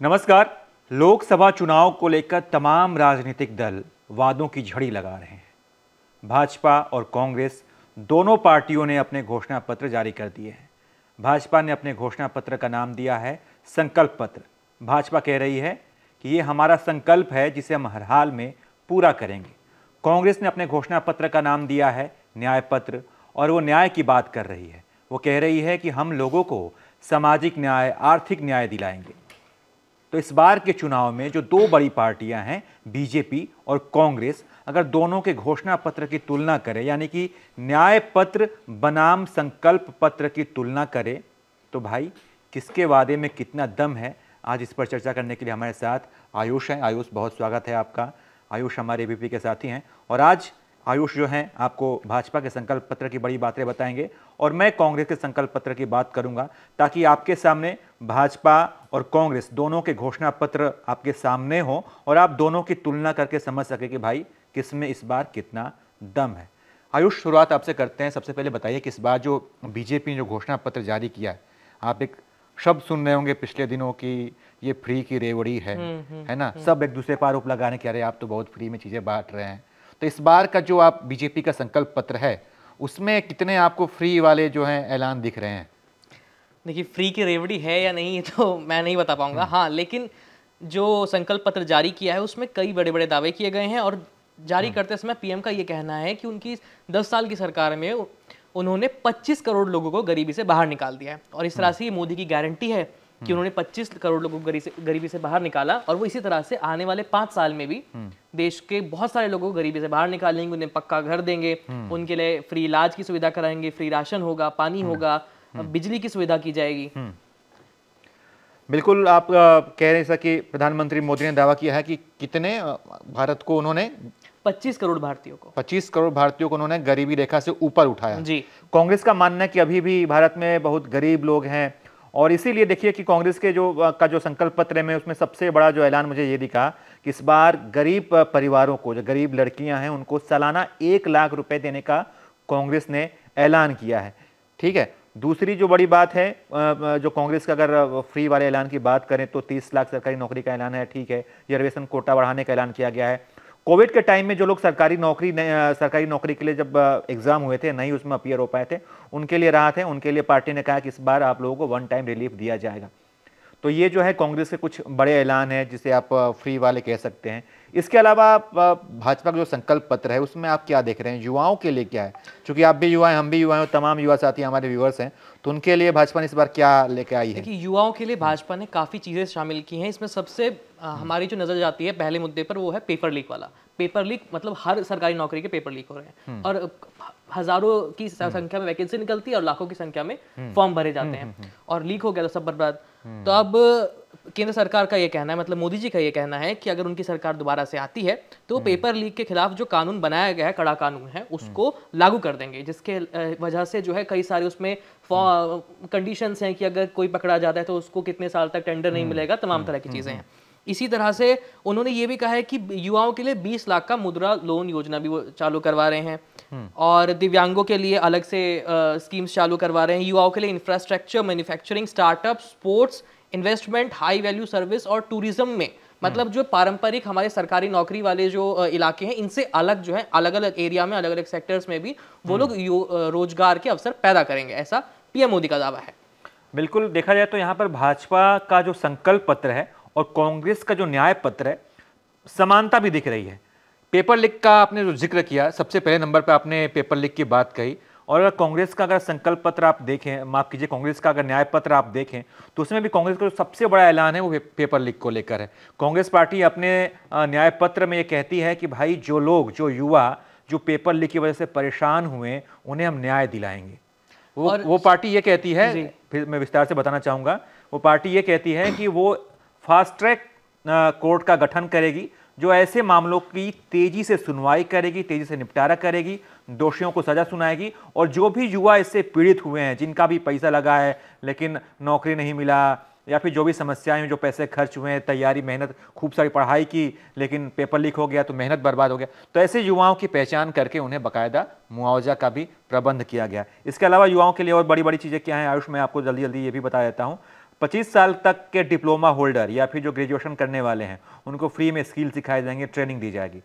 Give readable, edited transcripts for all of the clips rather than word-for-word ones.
नमस्कार। लोकसभा चुनाव को लेकर तमाम राजनीतिक दल वादों की झड़ी लगा रहे हैं। भाजपा और कांग्रेस दोनों पार्टियों ने अपने घोषणा पत्र जारी कर दिए हैं। भाजपा ने अपने घोषणा पत्र का नाम दिया है संकल्प पत्र। भाजपा कह रही है कि ये हमारा संकल्प है जिसे हम हर हाल में पूरा करेंगे। कांग्रेस ने अपने घोषणा पत्र का नाम दिया है न्याय पत्र और वो न्याय की बात कर रही है। वो कह रही है कि हम लोगों को सामाजिक न्याय, आर्थिक न्याय दिलाएंगे। तो इस बार के चुनाव में जो दो बड़ी पार्टियां हैं बीजेपी और कांग्रेस, अगर दोनों के घोषणा पत्र की तुलना करें, यानी कि न्याय पत्र बनाम संकल्प पत्र की तुलना करें, तो भाई किसके वादे में कितना दम है, आज इस पर चर्चा करने के लिए हमारे साथ आयुष हैं। आयुष, बहुत स्वागत है आपका। आयुष हमारे एबीपी के साथी हैं और आज आयुष जो हैं आपको भाजपा के संकल्प पत्र की बड़ी बातें बताएंगे और मैं कांग्रेस के संकल्प पत्र की बात करूंगा, ताकि आपके सामने भाजपा और कांग्रेस दोनों के घोषणा पत्र आपके सामने हो और आप दोनों की तुलना करके समझ सके कि भाई किसमें इस बार कितना दम है। आयुष, शुरुआत आपसे करते हैं। सबसे पहले बताइए कि इस बार जो बीजेपी ने जो घोषणा पत्र जारी किया है, आप एक शब्द सुन रहे होंगे पिछले दिनों की, ये फ्री की रेवड़ी है ना। सब एक दूसरे पर आरोप लगाने के, अरे आप तो बहुत फ्री में चीजें बांट रहे हैं। तो इस बार का जो आप बीजेपी का संकल्प पत्र है, उसमें कितने आपको फ्री वाले जो हैं ऐलान दिख रहे हैं? देखिए, फ्री की रेवड़ी है या नहीं ये तो मैं नहीं बता पाऊंगा। हाँ, लेकिन जो संकल्प पत्र जारी किया है उसमें कई बड़े बड़े दावे किए गए हैं और जारी करते समय पीएम का ये कहना है कि उनकी 10 साल की सरकार में उन्होंने 25 करोड़ लोगों को गरीबी से बाहर निकाल दिया है। और इस तरह से ये मोदी की गारंटी है कि उन्होंने 25 करोड़ लोगों को गरीबी से बाहर निकाला और वो इसी तरह से आने वाले 5 साल में भी देश के बहुत सारे लोगों को गरीबी से बाहर निकालेंगे, उन्हें पक्का घर देंगे, उनके लिए फ्री इलाज की सुविधा कराएंगे, फ्री राशन होगा, पानी होगा, बिजली की सुविधा की जाएगी। बिल्कुल। आप कह रहे हैं कि प्रधानमंत्री मोदी ने दावा किया है कि कितने भारत को उन्होंने 25 करोड़ भारतीयों को उन्होंने गरीबी रेखा से ऊपर उठाया जी। कांग्रेस का मानना है कि अभी भी भारत में बहुत गरीब लोग हैं और इसीलिए देखिए कि कांग्रेस के जो संकल्प पत्र में उसमें सबसे बड़ा जो ऐलान मुझे ये दिखा कि इस बार गरीब परिवारों को, जो गरीब लड़कियां हैं, उनको सालाना 1 लाख रुपए देने का कांग्रेस ने ऐलान किया है। ठीक है। दूसरी जो बड़ी बात है, जो कांग्रेस का अगर फ्री वाले ऐलान की बात करें तो 30 लाख सरकारी नौकरी का ऐलान है। ठीक है। रिजर्वेशन कोटा बढ़ाने का ऐलान किया गया है। कोविड के टाइम में जो लोग सरकारी नौकरी के लिए जब एग्जाम हुए थे, नहीं उसमें अपीयर हो पाए थे, उनके लिए राहत है। उनके लिए पार्टी ने कहा कि इस बार आप लोगों को 1 टाइम रिलीफ दिया जाएगा। तो ये जो है कांग्रेस के कुछ बड़े ऐलान है जिसे आप फ्री वाले कह सकते हैं। इसके अलावा भाजपा का जो संकल्प पत्र है उसमें आप क्या देख रहे हैं, युवाओं के लिए क्या है? क्योंकि आप भी युवा हैं, हम भी युवा हैं, तमाम युवा साथी हमारे व्यूअर्स हैं, तो उनके लिए भाजपा ने इस बार क्या लेके आई है? देखिए, युवाओं के लिए भाजपा ने काफ़ी चीज़ें शामिल की हैं। इसमें सबसे हमारी जो नज़र जाती है पहले मुद्दे पर, वो है पेपर लीक वाला। पेपर लीक मतलब हर सरकारी नौकरी के पेपर लीक हो रहे हैं और हजारों की संख्या में वैकेंसी निकलती है और लाखों की संख्या में फॉर्म भरे जाते हैं और लीक हो गया तो सब बर्बाद। तो अब केंद्र सरकार का ये कहना है, मतलब मोदी जी का ये कहना है कि अगर उनकी सरकार दोबारा से आती है तो पेपर लीक के खिलाफ जो कानून बनाया गया है, कड़ा कानून है, उसको लागू कर देंगे, जिसके वजह से जो है कई सारे उसमें कंडीशंस हैं कि अगर कोई पकड़ा जाता है तो उसको कितने साल तक टेंडर नहीं मिलेगा, तमाम तरह की चीजें हैं। इसी तरह से उन्होंने ये भी कहा है कि युवाओं के लिए 20 लाख का मुद्रा लोन योजना भी वो चालू करवा रहे हैं और दिव्यांगों के लिए अलग से स्कीम्स चालू करवा रहे हैं। युवाओं के लिए infrastructure, manufacturing, startup, sports, investment, high value service और टूरिज्म में, मतलब जो पारंपरिक हमारे सरकारी नौकरी वाले जो इलाके हैं, इनसे अलग जो है अलग अलग एरिया में, अलग अलग सेक्टर्स में भी वो लोग रोजगार के अवसर पैदा करेंगे, ऐसा पीएम मोदी का दावा है। बिल्कुल। देखा जाए तो यहाँ पर भाजपा का जो संकल्प पत्र है और कांग्रेस का जो न्याय पत्र है, समानता भी दिख रही है। पेपर लीक का आपने जो जिक्र किया, सबसे पहले नंबर पर आपने पेपर लीक की बात कही, और अगर कांग्रेस का अगर संकल्प पत्र आप देखें, माफ कीजिए, कांग्रेस का अगर न्याय पत्र आप देखें तो उसमें भी कांग्रेस का जो सबसे बड़ा ऐलान है वो पेपर लीक को लेकर है। कांग्रेस पार्टी अपने न्याय पत्र में ये कहती है कि भाई जो लोग, जो युवा जो पेपर लीक की वजह से परेशान हुए, उन्हें हम न्याय दिलाएंगे। वो पार्टी ये कहती है, फिर मैं विस्तार से बताना चाहूंगा, वो पार्टी ये कहती है कि वो फास्ट ट्रैक कोर्ट का गठन करेगी, जो ऐसे मामलों की तेजी से सुनवाई करेगी, तेजी से निपटारा करेगी, दोषियों को सजा सुनाएगी, और जो भी युवा इससे पीड़ित हुए हैं, जिनका भी पैसा लगा है लेकिन नौकरी नहीं मिला, या फिर जो भी समस्याएं हैं, जो पैसे खर्च हुए हैं, तैयारी, मेहनत, खूब सारी पढ़ाई की लेकिन पेपर लीक हो गया तो मेहनत बर्बाद हो गया, तो ऐसे युवाओं की पहचान करके उन्हें बाकायदा मुआवजा का भी प्रबंध किया गया। इसके अलावा युवाओं के लिए और बड़ी बड़ी चीज़ें क्या हैं आयुष, मैं आपको जल्दी जल्दी ये भी बता देता हूँ। 25 साल तक के डिप्लोमा होल्डर या फिर जो ग्रेजुएशन करने वाले हैं उनको फ्री में स्किल सिखाए जाएंगे, ट्रेनिंग दी जाएगी।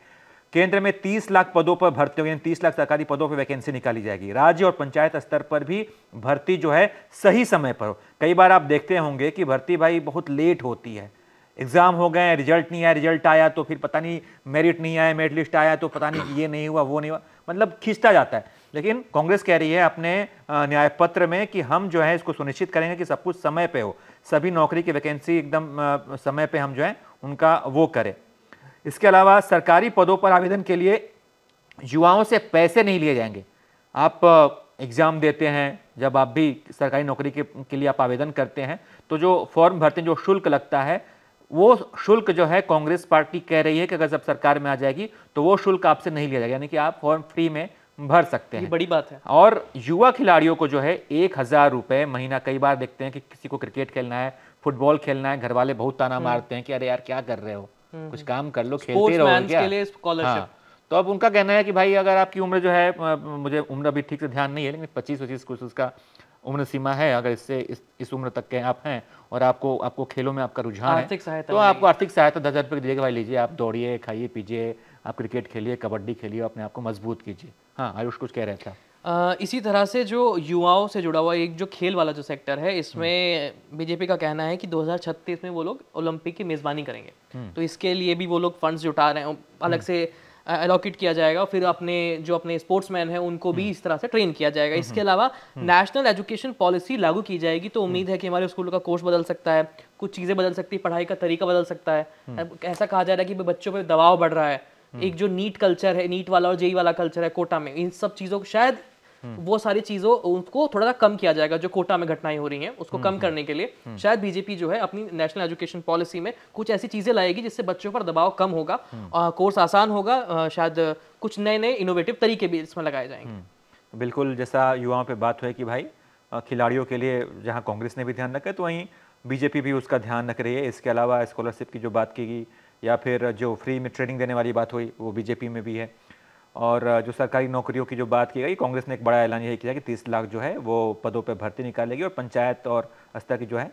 केंद्र में 30 लाख पदों पर भर्ती होगी, 30 लाख सरकारी पदों पर वैकेंसी निकाली जाएगी। राज्य और पंचायत स्तर पर भी भर्ती जो है सही समय पर हो। कई बार आप देखते होंगे कि भर्ती भाई बहुत लेट होती है, एग्जाम हो गए, रिजल्ट नहीं आया, रिजल्ट आया तो फिर पता नहीं मेरिट नहीं आया, मेरिट लिस्ट आया तो पता नहीं ये नहीं हुआ, वो नहीं हुआ, मतलब खींचता जाता है। लेकिन कांग्रेस कह रही है अपने न्याय पत्र में कि हम जो है इसको सुनिश्चित करेंगे कि सब कुछ समय पे हो, सभी नौकरी की वैकेंसी एकदम समय पे हम जो है उनका वो करें। इसके अलावा सरकारी पदों पर आवेदन के लिए युवाओं से पैसे नहीं लिए जाएंगे। आप एग्जाम देते हैं, जब आप भी सरकारी नौकरी के लिए आप आवेदन करते हैं तो जो फॉर्म भरते हैं, जो शुल्क लगता है, वो शुल्क जो है कांग्रेस पार्टी कह रही है कि अगर जब सरकार में आ जाएगी तो वो शुल्क आपसे नहीं लिया जाएगा, यानी कि आप फॉर्म फ्री में भर सकते हैं। ये बड़ी बात है। और युवा खिलाड़ियों को जो है 1000 रुपए महीना, कई बार देखते हैं कि किसी को क्रिकेट खेलना है, फुटबॉल खेलना है, घर वाले बहुत ताना मारते हैं कि अरे यार क्या कर रहे हो, कुछ काम कर लो, खेलते रहो क्या। के लिए स्कॉलरशिप। तो अब उनका कहना है कि भाई अगर आपकी उम्र जो है, मुझे उम्र अभी ठीक से ध्यान नहीं है, लेकिन 25-25 कुछ उसका उम्र सीमा है, अगर इससे इस उम्र तक के आप हैं और आपको खेलों में आपका रुझान है तो आपको आर्थिक सहायता 10,000 रुपये दीजिएगा, भाई लीजिए, आप दौड़िए, खाइए पीजिए, आप क्रिकेट खेलिए, कबड्डी खेलिए, अपने आप को मजबूत कीजिए। हाँ आयुष कुछ कह रहा था। इसी तरह से जो युवाओं से जुड़ा हुआ एक जो खेल वाला जो सेक्टर है, इसमें बीजेपी का कहना है कि 2036 में वो लोग ओलंपिक की मेजबानी करेंगे। तो इसके लिए भी वो लोग फंड्स जुटा रहे हैं, अलग से एलोकेट किया जाएगा, फिर अपने स्पोर्ट्समैन हैं उनको भी इस तरह से ट्रेन किया जाएगा। इसके अलावा नेशनल एजुकेशन पॉलिसी लागू की जाएगी, तो उम्मीद है कि हमारे स्कूलों का कोर्स बदल सकता है, कुछ चीज़ें बदल सकती है, पढ़ाई का तरीका बदल सकता है। ऐसा कहा जा रहा है कि बच्चों पर दबाव बढ़ रहा है, एक जो नीट कल्चर है, नीट वाला और जेई वाला कल्चर है कोटा में, इन सब चीज़ों को शायद वो सारी चीज़ों उसको थोड़ा सा कम किया जाएगा। जो कोटा में घटनाएं हो रही हैं उसको कम करने के लिए शायद बीजेपी जो है अपनी नेशनल एजुकेशन पॉलिसी में कुछ ऐसी चीज़ें लाएगी जिससे बच्चों पर दबाव कम होगा, कोर्स आसान होगा, शायद कुछ नए नए इनोवेटिव तरीके भी इसमें लगाए जाएंगे। बिल्कुल, जैसा युवाओं पे बात हुई कि भाई खिलाड़ियों के लिए जहाँ कांग्रेस ने भी ध्यान रखा है तो वहीं बीजेपी भी उसका ध्यान रख रही है। इसके अलावा स्कॉलरशिप की जो बात की गई या फिर जो फ्री में ट्रेनिंग देने वाली बात हुई वो बीजेपी में भी है। और जो सरकारी नौकरियों की जो बात की गई, कांग्रेस ने एक बड़ा ऐलान यही किया कि 30 लाख जो है वो पदों पे भर्ती निकालेगी और पंचायत और स्तर की जो है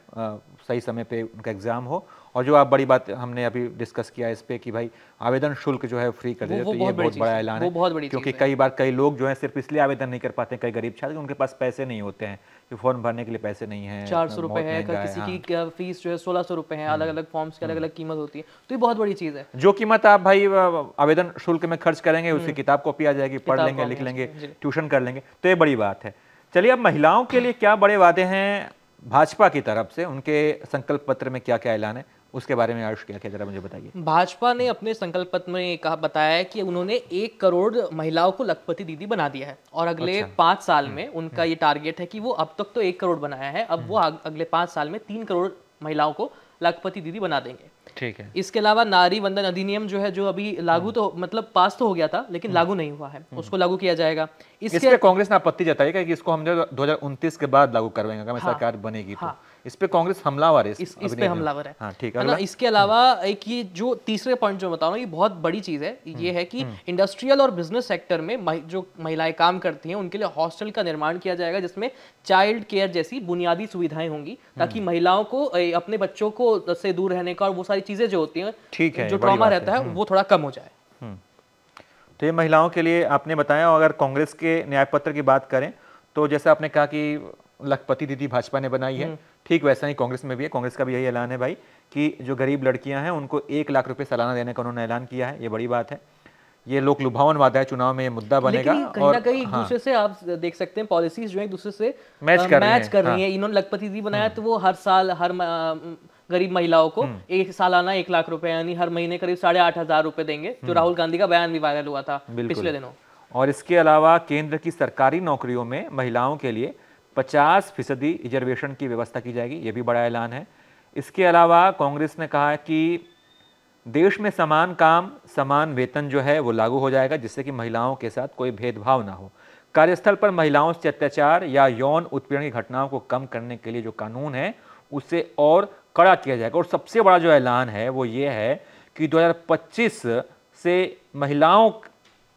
सही समय पे उनका एग्जाम हो। और जो आप बड़ी बात हमने अभी डिस्कस किया इस पे कि भाई आवेदन शुल्क जो है फ्री कर दे, तो ये बहुत बड़ा ऐलान है, क्योंकि कई बार कई लोग जो है सिर्फ इसलिए आवेदन नहीं कर पाते हैं, कई गरीब छात्र उनके पास पैसे नहीं होते हैं कि फॉर्म भरने के लिए पैसे नहीं है, 400 रुपए है, किसी की फीस जो है 1600 रुपए है, अलग अलग फॉर्म्स की अलग अलग कीमत होती है, तो ये बहुत बड़ी चीज़ है। जो कीमत आप भाई आवेदन शुल्क में खर्च करेंगे उसकी किताब कॉपी आ जाएगी, पढ़ लेंगे, लिख लेंगे, ट्यूशन कर लेंगे, तो ये बड़ी बात है। चलिए अब महिलाओं के लिए क्या बड़े वादे हैं भाजपा की तरफ से, उनके संकल्प पत्र में क्या क्या ऐलान है, उसके बारे में आयुष क्या क्या जरा मुझे बताइए। भाजपा ने अपने संकल्प पत्र में कहा, बताया है कि उन्होंने 1 करोड़ महिलाओं को लखपति दीदी बना दिया है और अगले 5 साल में उनका ये टारगेट है कि वो अब तक तो 1 करोड़ बनाया है, अब वो अगले 5 साल में 3 करोड़ महिलाओं को लखपति दीदी बना देंगे। ठीक है। इसके अलावा नारी वंदन अधिनियम जो है, जो अभी लागू तो मतलब पास तो हो गया था लेकिन लागू नहीं हुआ है, उसको लागू किया जाएगा। इसके कांग्रेस ने आपत्ति जताई कि इसको हम 2029 के बाद लागू करवाएंगे अगर सरकार बनेगी तो। इस पे कांग्रेस हमलावर है, इस पे हमलावर है। हाँ, ठीक है ना। इसके अलावा एक ये जो तीसरे पॉइंट जो बता रहा हूँ, ये बहुत बड़ी चीज है, ये है कि इंडस्ट्रियल और बिजनेस सेक्टर में जो महिलाएं काम करती हैं उनके लिए हॉस्टल का निर्माण किया जाएगा, जिसमें चाइल्ड केयर जैसी बुनियादी सुविधाएं होंगी, ताकि महिलाओं को अपने बच्चों को से दूर रहने का और वो सारी चीजें जो होती हैं, ठीक है, जो ट्रॉमा रहता है वो थोड़ा कम हो जाए। तो ये महिलाओं के लिए आपने बताया। अगर कांग्रेस के न्याय पत्र की बात करें तो जैसे आपने कहा कि लखपति दीदी भाजपा ने बनाई है, ठीक वैसा ही कांग्रेस में भी है। कांग्रेस का भी यही ऐलान है भाई कि जो गरीब लड़कियां हैं उनको 1 लाख रुपए सालाना देने का उन्होंने ऐलान किया है, ये बड़ी बात है। ये लोक लुभावन वादा है, चुनाव में ये मुद्दा बनेगा। कहीं ना कहीं एक दूसरे से आप देख सकते हैं पॉलिसीज जो है एक दूसरे से मैच कर रही है। इन्होंने लखपति दीदी बनाया तो वो हर साल हर गरीब महिलाओं को एक सालाना 1 लाख रुपए यानी हर महीने करीब 8,500 रुपए देंगे, जो राहुल गांधी का बयान भी वायरल हुआ था पिछले दिनों। और इसके अलावा केंद्र की सरकारी नौकरियों में महिलाओं के लिए 50% रिजर्वेशन की व्यवस्था की जाएगी, ये भी बड़ा ऐलान है। इसके अलावा कांग्रेस ने कहा है कि देश में समान काम समान वेतन जो है वो लागू हो जाएगा, जिससे कि महिलाओं के साथ कोई भेदभाव ना हो। कार्यस्थल पर महिलाओं से अत्याचार या यौन उत्पीड़न की घटनाओं को कम करने के लिए जो कानून है उसे और कड़ा किया जाएगा। और सबसे बड़ा जो ऐलान है वो ये है कि 2025 से महिलाओं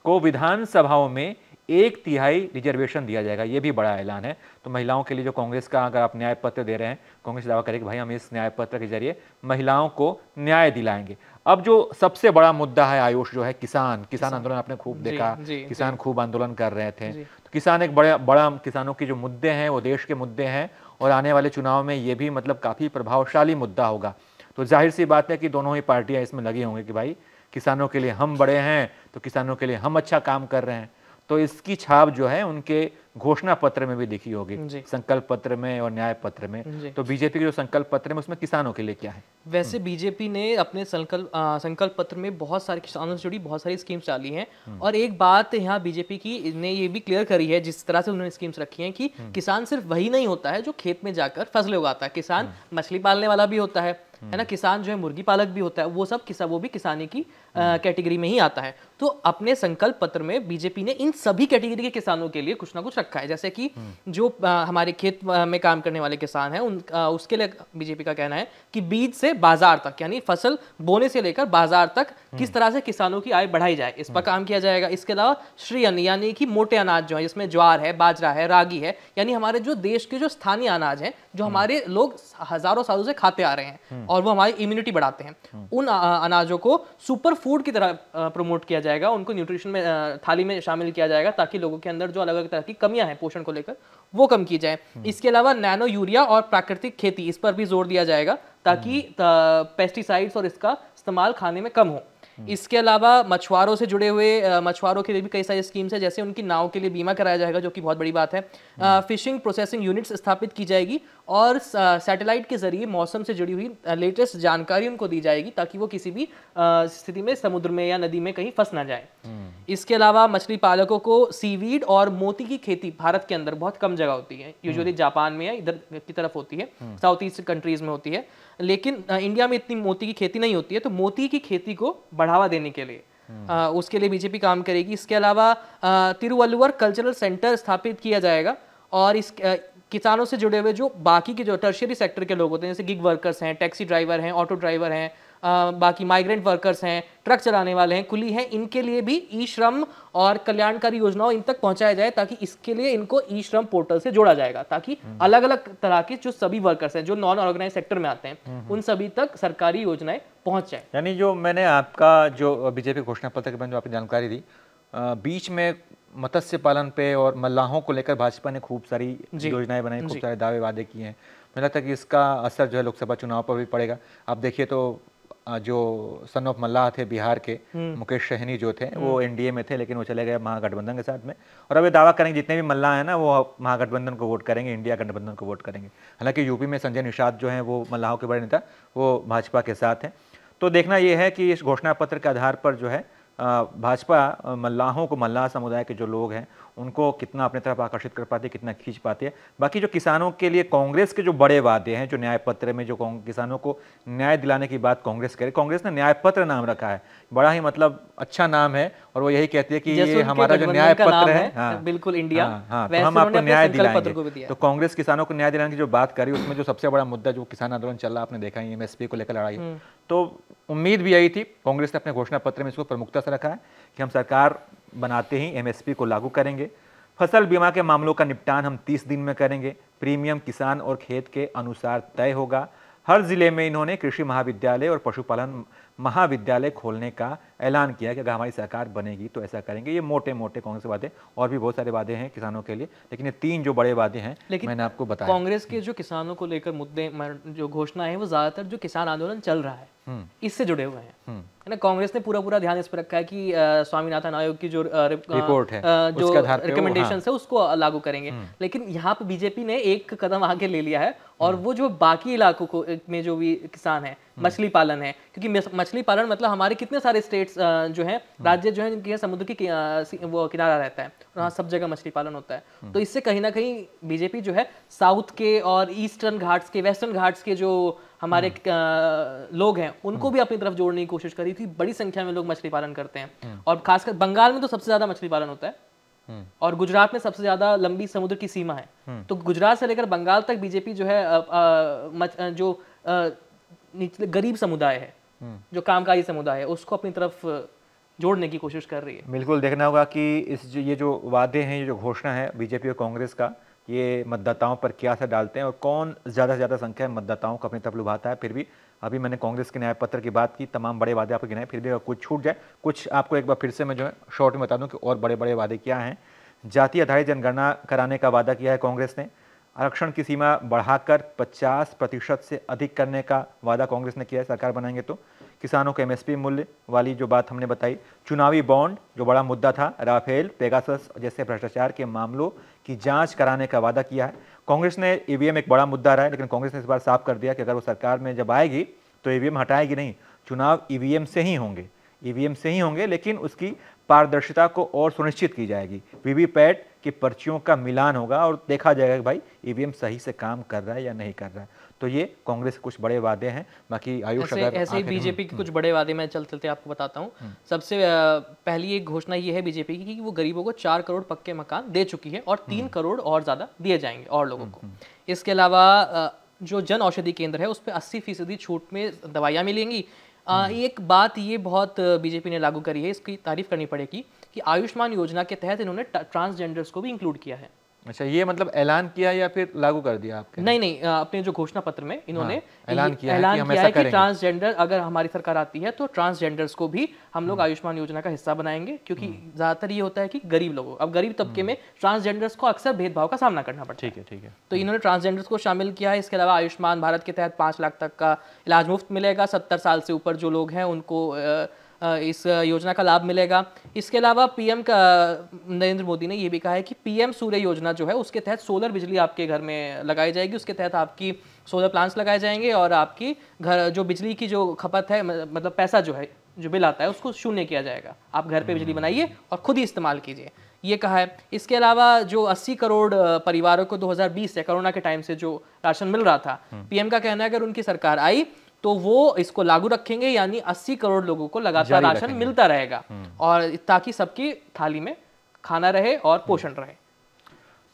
को विधानसभाओं में 1/3 रिजर्वेशन दिया जाएगा, ये भी बड़ा ऐलान है। तो महिलाओं के लिए जो कांग्रेस का अगर आप न्याय पत्र दे रहे हैं, कांग्रेस दावा करेगी भाई हम इस न्याय पत्र के जरिए महिलाओं को न्याय दिलाएंगे। अब जो सबसे बड़ा मुद्दा है आयुष, जो है किसान आंदोलन आपने खूब देखा, किसान खूब आंदोलन कर रहे थे। तो किसान एक बड़ा किसानों की जो मुद्दे हैं वो देश के मुद्दे हैं, और आने वाले चुनाव में ये भी मतलब काफ़ी प्रभावशाली मुद्दा होगा। तो जाहिर सी बात है कि दोनों ही पार्टियां इसमें लगी होंगी कि भाई किसानों के लिए हम बड़े हैं, तो किसानों के लिए हम अच्छा काम कर रहे हैं। तो इसकी छाप जो है उनके घोषणा पत्र में भी दिखी होगी, संकल्प पत्र में और न्याय पत्र में। तो बीजेपी के जो संकल्प पत्र में उसमें किसानों के लिए क्या है? वैसे बीजेपी ने अपने संकल्प पत्र में बहुत सारे किसानों से जुड़ी बहुत सारी स्कीम्स डाली हैं। और एक बात यहाँ बीजेपी की ने ये भी क्लियर करी है, जिस तरह से उन्होंने स्कीम्स रखी हैं, कि किसान सिर्फ वही नहीं होता है जो खेत में जाकर फसलें उगाता है। किसान मछली पालने वाला भी होता है ना, किसान जो है मुर्गी पालक भी होता है, वो भी किसानी की कैटेगरी में ही आता है। तो अपने संकल्प पत्र में बीजेपी ने इन सभी कैटेगरी के किसानों के लिए कुछ ना कुछ रखा है। जैसे कि जो हमारे खेत में काम करने वाले किसान हैं, उसके लिए बीजेपी का कहना है कि बीज से बाजार तक, यानी फसल बोने से लेकर बाजार तक किस तरह से किसानों की आय बढ़ाई जाए, इस पर काम किया जाएगा। इसके अलावा श्री अन्न, यानी कि मोटे अनाज जो है, जिसमें ज्वार है, बाजरा है, रागी है, यानी हमारे जो देश के जो स्थानीय अनाज हैं, जो हमारे लोग हजारों सालों से खाते आ रहे हैं और वो हमारी इम्यूनिटी बढ़ाते हैं, उन अनाजों को सुपर फूड की तरह प्रमोट किया जाएगा, उनको न्यूट्रिशन में थाली में शामिल किया जाएगा, ताकि लोगों के अंदर जो अलग अलग तरह की कमियां हैं पोषण को लेकर वो कम की जाए। इसके अलावा नैनो यूरिया और प्राकृतिक खेती, इस पर भी जोर दिया जाएगा, ताकि पेस्टिसाइड्स और इसका इस्तेमाल खाने में कम हो। इसके अलावा मछुआरों से जुड़े हुए मछुआरों के लिए भी कई सारी स्कीम्स है, जैसे उनकी नाव के लिए बीमा कराया जाएगा, जो कि बहुत बड़ी बात है। फिशिंग प्रोसेसिंग यूनिट्स स्थापित की जाएगी और सैटेलाइट के जरिए मौसम से जुड़ी हुई लेटेस्ट जानकारी उनको दी जाएगी, ताकि वो किसी भी स्थिति में समुद्र में या नदी में कहीं फंस ना जाए। इसके अलावा मछली पालकों को सीवीड और मोती की खेती भारत के अंदर बहुत कम जगह होती है, यूजुअली जापान में या इधर की तरफ होती है, साउथ ईस्ट कंट्रीज में होती है, लेकिन इंडिया में इतनी मोती की खेती नहीं होती है। तो मोती की खेती को बढ़ावा देने के लिए उसके लिए बीजेपी काम करेगी। इसके अलावा तिरुवल्लुवर कल्चरल सेंटर स्थापित किया जाएगा, और इस किसानों से जुड़े हुए जो बाकी के जो टर्शियरी सेक्टर के लोग होते हैं, जैसे गिग वर्कर्स हैं, टैक्सी ड्राइवर हैं, ऑटो ड्राइवर हैं, बाकी माइग्रेंट वर्कर्स हैं, ट्रक चलाने वाले हैं, कुली हैं, इनके लिए भी ई श्रम और कल्याणकारी योजनाओं इन तक पहुंचाया जाए, ताकि इसके लिए इनको ई श्रम पोर्टल से जोड़ा जाएगा, ताकि अलग अलग तरह के जो सभी वर्कर्स हैं जो नॉन ऑर्गेनाइज सेक्टर में आते हैं, उन सभी तक सरकारी योजनाएं पहुंच जाए। यानी जो मैंने आपका जो बीजेपी घोषणा पत्र के बारे में जो आपने जानकारी दी, बीच में मत्स्य पालन पे और मल्लाहों को लेकर भाजपा ने खूब सारी योजनाएं बनाई, खूब सारे दावे वादे किए हैं। मुझे लगता है कि इसका असर जो है लोकसभा चुनाव पर भी पड़ेगा। आप देखिए तो जो सन ऑफ मल्लाह थे बिहार के, मुकेश सहनी जो थे, वो एनडीए में थे, लेकिन वो चले गए महागठबंधन के साथ में, और अब ये दावा करेंगे जितने भी मल्लाह हैं ना वो महागठबंधन को वोट करेंगे, इंडिया गठबंधन को वोट करेंगे। हालांकि यूपी में संजय निषाद जो हैं वो मल्लाहों के बड़े नेता, वो भाजपा के साथ हैं। तो देखना ये है कि इस घोषणा पत्र के आधार पर जो है भाजपा मल्लाहों को, मल्लाह समुदाय के जो लोग हैं उनको कितना अपने तरफ आकर्षित कर पाती है, कितना खींच पाती है। बाकी जो किसानों के लिए कांग्रेस के जो बड़े वादे हैं, जो न्याय पत्र में जो किसानों को न्याय दिलाने की बात कांग्रेस करे, कांग्रेस ने न्याय पत्र नाम रखा है, बड़ा ही मतलब अच्छा नाम है, और वो यही कहती है कि ये हमारा जो न्याय पत्र है, हाँ, बिल्कुल इंडिया, हाँ, तो हम आपको न्याय दिलाएंगे। तो कांग्रेस किसानों को न्याय दिलाने की जो बात करी, उसमें जो सबसे बड़ा मुद्दा जो किसान आंदोलन चल रहा, आपने देखा है एमएसपी को लेकर लड़ाई, तो उम्मीद भी यही थी, कांग्रेस ने अपने घोषणा पत्र में इसको प्रमुखता से रखा है कि हम सरकार बनाते ही एमएसपी को लागू करेंगे, फसल बीमा के मामलों का निपटान हम 30 दिन में करेंगे, प्रीमियम किसान और खेत के अनुसार तय होगा। हर जिले में इन्होंने कृषि महाविद्यालय और पशुपालन महाविद्यालय खोलने का ऐलान किया कि अगर हमारी सरकार बनेगी तो ऐसा करेंगे। ये मोटे मोटे कांग्रेस वादे, और भी बहुत सारे वादे हैं किसानों के लिए, लेकिन ये 3 जो बड़े वादे हैं मैंने आपको बताया। कांग्रेस के जो किसानों को लेकर मुद्दे, जो घोषणा है, वो ज्यादातर जो किसान आंदोलन चल रहा है इससे जुड़े हुए हैं, है ना। कांग्रेस ने पूरा ध्यान इस पर रखा है कि स्वामीनाथन आयोग की जो रिपोर्ट है, जो रिकमेंडेशंस है उसको लागू करेंगे। लेकिन यहाँ पे बीजेपी ने एक कदम आगे ले लिया है, और वो जो बाकी इलाकों को में जो भी किसान है, मछली पालन है, क्योंकि मछली पालन मतलब हमारे कितने सारे स्टेट्स जो हैं, राज्य जो है, जिनके समुद्र की वो किनारा रहता है, और वहाँ सब जगह मछली पालन होता है। तो इससे कहीं ना कहीं बीजेपी जो है साउथ के और ईस्टर्न घाट्स के, वेस्टर्न घाट्स के जो हमारे लोग हैं उनको भी अपनी तरफ जोड़ने की कोशिश करी थी। बड़ी संख्या में लोग मछली पालन करते हैं, और खासकर बंगाल में तो सबसे ज्यादा मछली पालन होता है, और गुजरात में सबसे ज्यादा लंबी समुद्र की सीमा है। तो गुजरात से लेकर बंगाल तक बीजेपी जो है जो निचले गरीब समुदाय है, जो कामकाजी समुदाय है, उसको अपनी तरफ जोड़ने की कोशिश कर रही है। बिल्कुल देखना होगा कि ये जो वादे हैं, ये जो घोषणा है बीजेपी और कांग्रेस का, ये मतदाताओं पर क्या असर डालते हैं और कौन ज़्यादा से ज़्यादा संख्या में मतदाताओं को अपनी तरफ लुभाता है। फिर भी अभी मैंने कांग्रेस के न्याय पत्र की बात की, तमाम बड़े वादे आपको गिनाए, फिर भी अगर कुछ छूट जाए, कुछ आपको एक बार फिर से मैं जो है शॉर्ट में बता दूं कि और बड़े बड़े वादे क्या हैं। जाति आधारित जनगणना कराने का वादा किया है कांग्रेस ने। आरक्षण की सीमा बढ़ाकर 50% से अधिक करने का वादा कांग्रेस ने किया है सरकार बनाएंगे तो। किसानों को एमएसपी मूल्य वाली जो बात हमने बताई। चुनावी बॉन्ड जो बड़ा मुद्दा था, राफेल, पेगासस जैसे भ्रष्टाचार के मामलों की जांच कराने का वादा किया है। कांग्रेस ने ईवीएम एक बड़ा मुद्दा रहा है, लेकिन कांग्रेस ने इस बार साफ कर दिया कि अगर वो सरकार में जब आएगी तो ईवीएम हटाएगी नहीं, चुनाव ईवीएम से ही होंगे, लेकिन उसकी पारदर्शिता को और सुनिश्चित की जाएगी। वीवीपैट की पर्चियों का मिलान होगा और देखा जाएगा कि भाई ईवीएम सही से काम कर रहा है या नहीं कर रहा है। तो ये कांग्रेस के कुछ बड़े वादे हैं। बाकी आयुष ऐसे ही बीजेपी के कुछ बड़े वादे मैं चलते आपको बताता हूँ। सबसे पहली एक घोषणा ये है बीजेपी की कि वो गरीबों को 4 करोड़ पक्के मकान दे चुकी है और 3 करोड़ और ज़्यादा दिए जाएंगे और लोगों को। इसके अलावा जो जन औषधि केंद्र है उस पर 80% छूट में दवाइयाँ मिलेंगी। एक बात ये बहुत बीजेपी ने लागू करी है, इसकी तारीफ करनी पड़ेगी कि आयुष्मान योजना के तहत इन्होंने ट्रांसजेंडर्स को भी इंक्लूड किया है। अच्छा, ये मतलब ऐलान किया या फिर लागू कर दिया आपके? नहीं, अपने जो घोषणा पत्र में इन्होंने ऐलान किया है कि ट्रांसजेंडर अगर हमारी सरकार आती है तो ट्रांसजेंडर्स को भी हम लोग आयुष्मान योजना का हिस्सा बनाएंगे, क्योंकि ज्यादातर ये होता है कि गरीब लोगों, अब गरीब तबके में ट्रांसजेंडर्स को अक्सर भेदभाव का सामना करना पड़ता है। ठीक है। तो इन्होंने ट्रांसजेंडर्स को शामिल किया है। इसके अलावा आयुष्मान भारत के तहत 5 लाख तक का इलाज मुफ्त मिलेगा। 70 साल से ऊपर जो लोग हैं उनको इस योजना का लाभ मिलेगा। इसके अलावा पीएम का नरेंद्र मोदी ने ये भी कहा है कि पीएम सूर्य योजना जो है उसके तहत सोलर बिजली आपके घर में लगाई जाएगी। उसके तहत आपकी सोलर प्लांट्स लगाए जाएंगे और आपकी घर जो बिजली की जो खपत है, मतलब पैसा जो है, जो बिल आता है, उसको शून्य किया जाएगा। आप घर पे बिजली बनाइए और खुद ही इस्तेमाल कीजिए, ये कहा है। इसके अलावा जो 80 करोड़ परिवारों को 2020 से कोरोना के टाइम से जो राशन मिल रहा था, पीएम का कहना है अगर उनकी सरकार आई तो वो इसको लागू रखेंगे, यानी 80 करोड़ लोगों को लगातार राशन मिलता रहेगा और ताकि सबकी थाली में खाना रहे और पोषण रहे।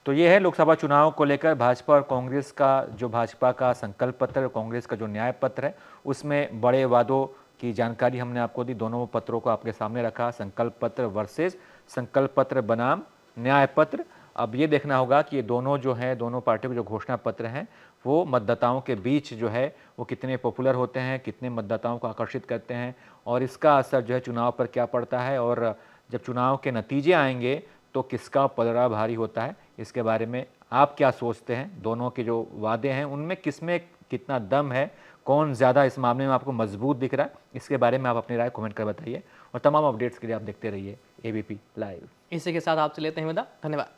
तो ये है लोकसभा चुनाव को लेकर भाजपा और कांग्रेस का, जो भाजपा का संकल्प पत्र और कांग्रेस का जो न्याय पत्र है, उसमें बड़े वादों की जानकारी हमने आपको दी। दोनों पत्रों को आपके सामने रखा, संकल्प पत्र वर्सेस संकल्प पत्र बनाम न्याय पत्र। अब ये देखना होगा कि ये दोनों जो हैं, दोनों पार्टियों के जो घोषणा पत्र हैं वो मतदाताओं के बीच जो है वो कितने पॉपुलर होते हैं, कितने मतदाताओं को आकर्षित करते हैं और इसका असर जो है चुनाव पर क्या पड़ता है, और जब चुनाव के नतीजे आएंगे तो किसका पलड़ा भारी होता है, इसके बारे में आप क्या सोचते हैं? दोनों के जो वादे हैं उनमें किसमें कितना दम है, कौन ज़्यादा इस मामले में आपको मजबूत दिख रहा है, इसके बारे में आप अपनी राय कमेंट कर बताइए। और तमाम अपडेट्स के लिए आप देखते रहिए ABP लाइव। इसी के साथ आपसे लेते हैं विदा। धन्यवाद।